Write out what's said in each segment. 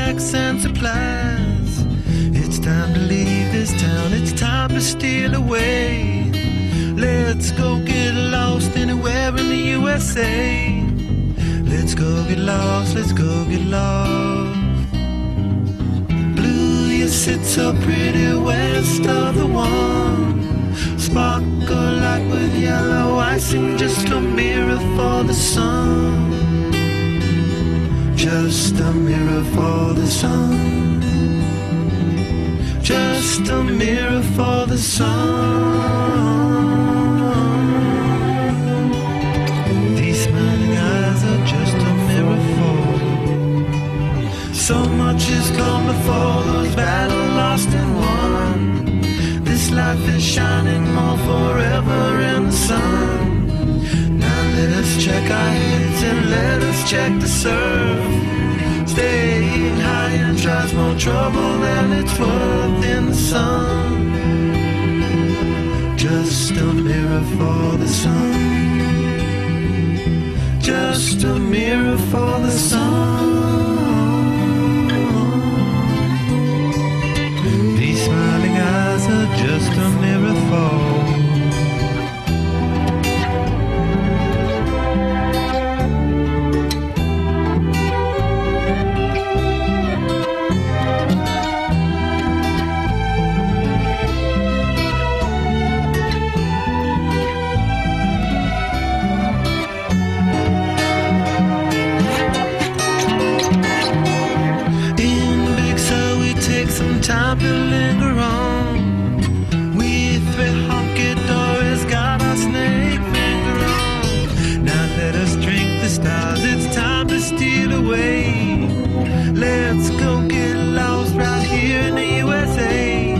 snacks and supplies. It's time to leave this town, it's time to steal away. Let's go get lost anywhere in the USA. Let's go get lost, let's go get lost. Blue, you sit so pretty west of the one. Sparkle like with yellow icing, just a mirror for the sun. Just a mirror for the sun. Just a mirror for the sun. These smiling eyes are just a mirror for. So much has come before, those battles lost and won. This life is shining more forever in the sun. Now let us check our heads and let us check the surf. Staying high and tries more trouble than it's worth in the sun. Just a mirror for the sun. Just a mirror for the sun. These smiling eyes are just a mirror for. Time to linger on. We three honky dories got our snake finger on. Now let us drink the stars, it's time to steal away. Let's go get lost right here in the USA.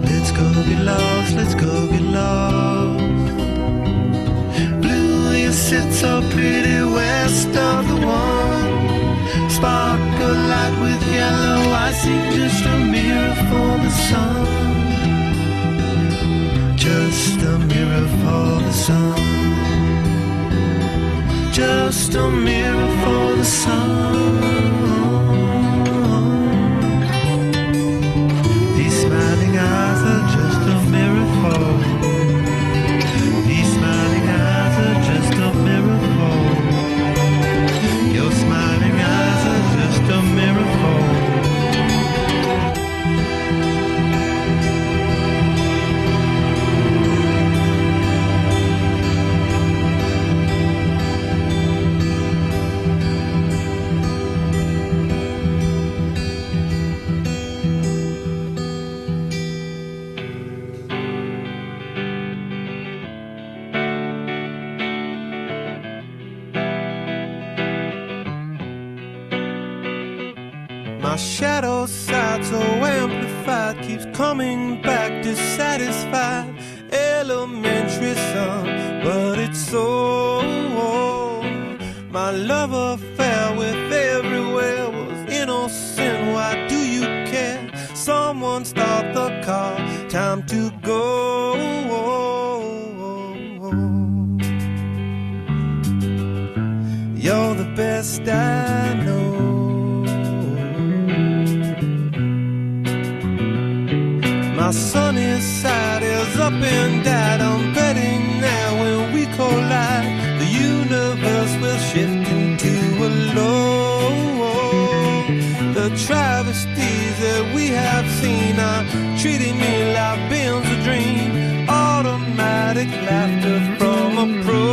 Let's go get lost, let's go get lost. Blue, you sit so pretty west of the one. Sparkle light with yellow icing, just a mirror for the sun. Just a mirror for the sun. Just a mirror for the sun. These smiling eyes are just a mirror for. These smiling eyes are just a mirror for. Your smiling eyes are just a mirror for. My shadow side so amplified keeps coming back dissatisfied. Elementary son, but it's so. My love affair with everywhere was innocent. Why do you care? Someone start the car, time to go. You're the best I know. My sunny side is up and down. I'm betting now when we collide, the universe will shift into a low. The travesties that we have seen are treating me like being's a dream. Automatic laughter from a pro.